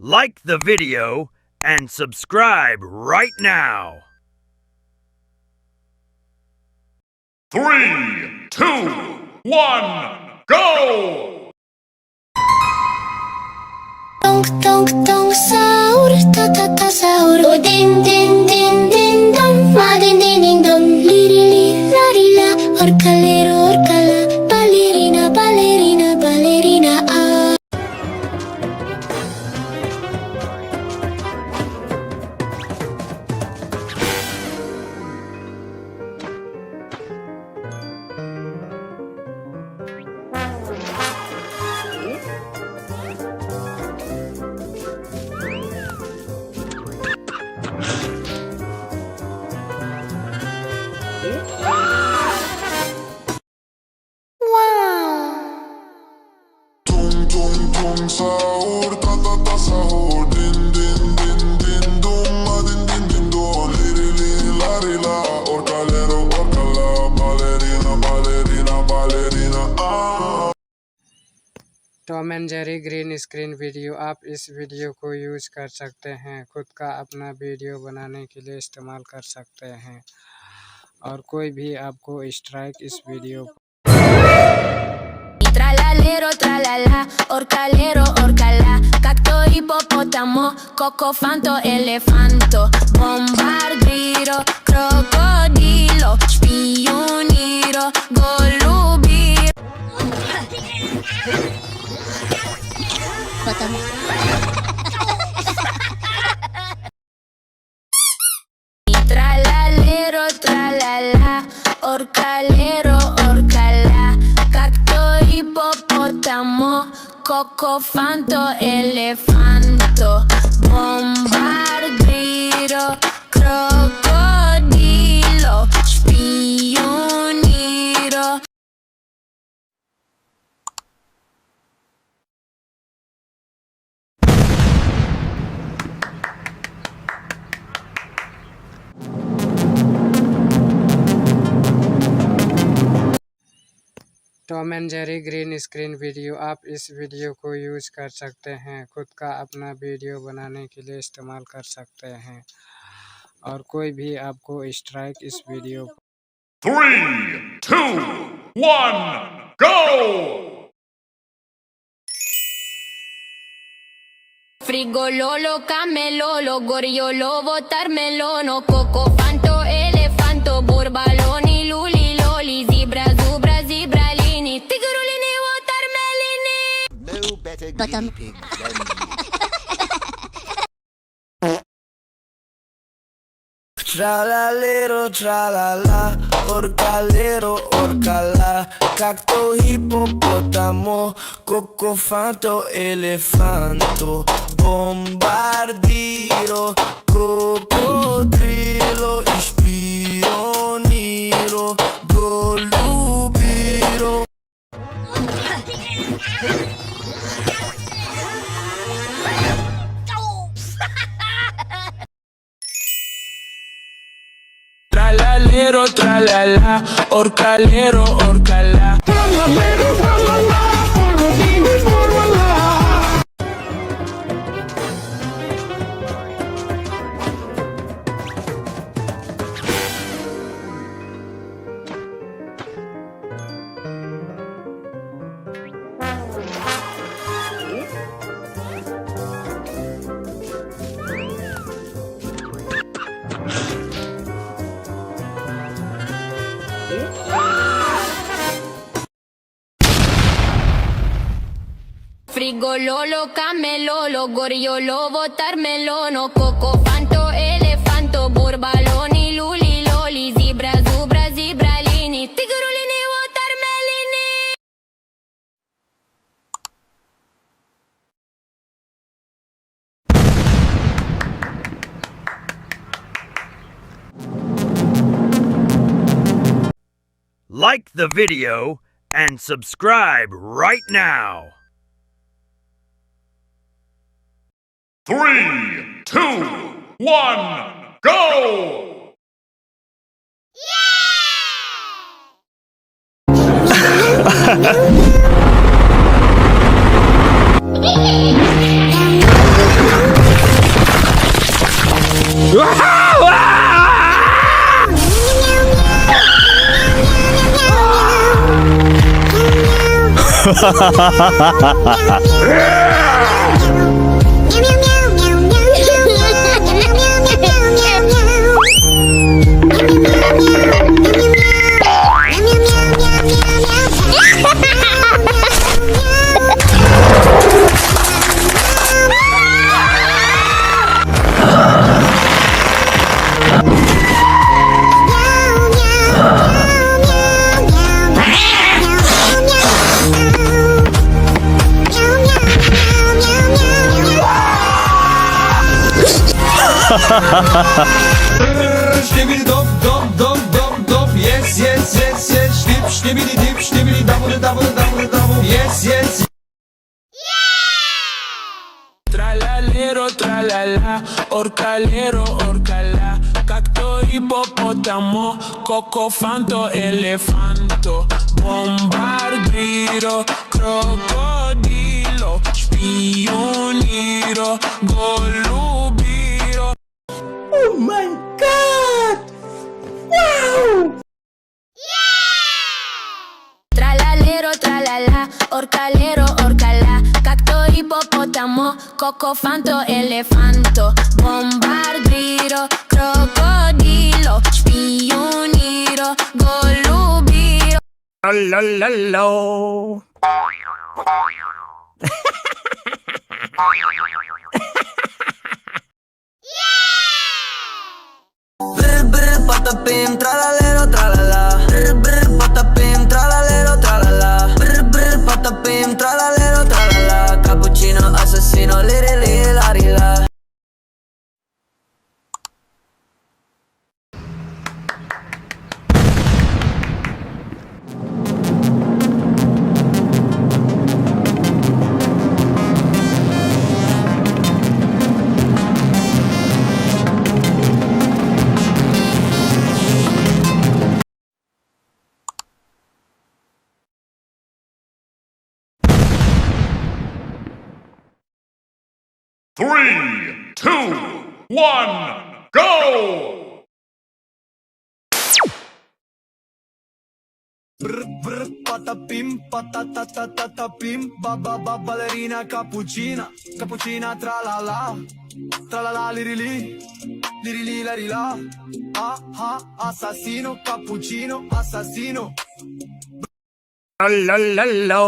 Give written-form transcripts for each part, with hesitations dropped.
Like the video and subscribe right now. 3, 2, 1, go! Donk donk donk sahur, ta ta ta sahur. Oh din din din din don, ma din din din don. Liri li la ri la, orcalero orcala, ballerina ballerina ballerina ah. Tung sahur, ta ta ta sahur. Din din din din dum, ma din din din don. Liri li la ri la, orcalero orcala, ballerina ballerina ballerina ah. Tom and Jerry green screen video. आप इस video को use कर सकते हैं, खुद का अपना video बनाने के लिए इस्तेमाल कर सकते हैं और कोई भी आपको स्ट्राइक इस video Tralalero, tralala, orcalero, orcala, cacto, hipopótamo, cocofanto, elefanto, bombardiro, crocodilo, spioniro, golubiro. Tralalero, tralala, orcalero, orcala, cacto, hipopótamo, cocofanto, elefanto, bombardiro, crocodilo, spioniro. Tom and Jerry green screen video. आप इस video को use कर सकते हैं, खुद का अपना video बनाने के लिए इस्तेमाल कर सकते हैं और कोई भी आपको स्ट्राइक इस video 3, 2, 1, go! Frigololo, camelolo, goriolo, watermelono, cocofanto, elefanto, burbaloni, luli, loli, zebra, zubra, zebralini, tigrulini, watermelini. No better guinea pig than you. Tralalero, tralala, orcalero, orcala, cacto, hipopótamo, cocofanto, elefanto, bombardiro, crocodilo, spioniro, golubiro. Tralalero, tralala, orcalero, orcala. Tralalero, tralala, orcalero, orcala. Frigololo, camelolo, goriolo, watermelono, cocofanto, elefanto, burbaloni, luli, loli, zebra, zubra, zebralini, tigrulini, watermelini. Like the video and subscribe right now. 3, 2, 1, go! Yeah! Ştibidi dop dop dop dop dop. Yes yes yes yes. Ştip ştibidi dip ştibidi double double double double. Yes yes. Tralalero, tralala, orcalero, orcala, cacto, hipopótamo, cocofanto, elefanto, bombardiro, crocodilo, spioniro, golubiro. Oh my God! Wow! Tralalero, tralala, orcalero, orcala, cacto, hipopótamo, cocofanto, elefanto, bombardiro, crocodilo, spioniro, golubiro. La la la. Brr brr patapim tralalero tralala. Brr brr patapim tralalero tralala. Brr brr patapim tralalero tralala. Cappuccino assassino lirili larila. Three, two, one, go! Brr brr patapim patatatatapim. Baba ballerina cappuccina. Cappuccina tralala. Tralala lirili. Lirili larila. Ah assassino. Cappuccino assassino. La la la.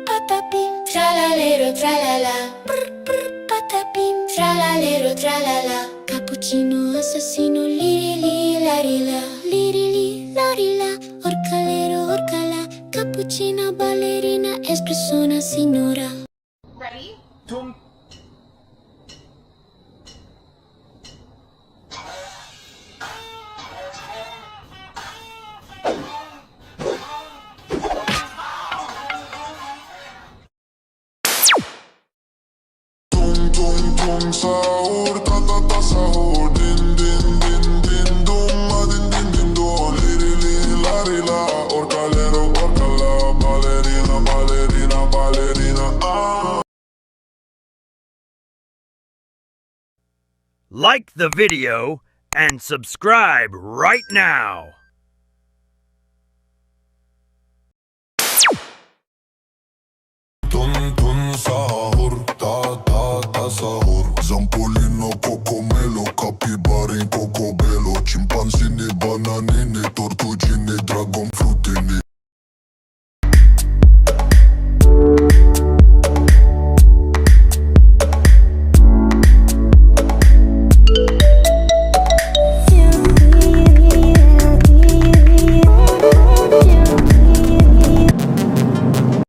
Patapim, tralalero, tralala. Brr, brr, patapim, tralalero, tralala. Cappuccino assassino, lirili, larila. Lirili, larila. Orcalero, orcala. Cappuccina, ballerina, espressona, signora. Ready? Tum tum sahur, ta ta ta sahur, din din din din dum, din din din dum, lirili larila, orcalero, orcala, ballerina, ballerina, ballerina. Like the video and subscribe right now.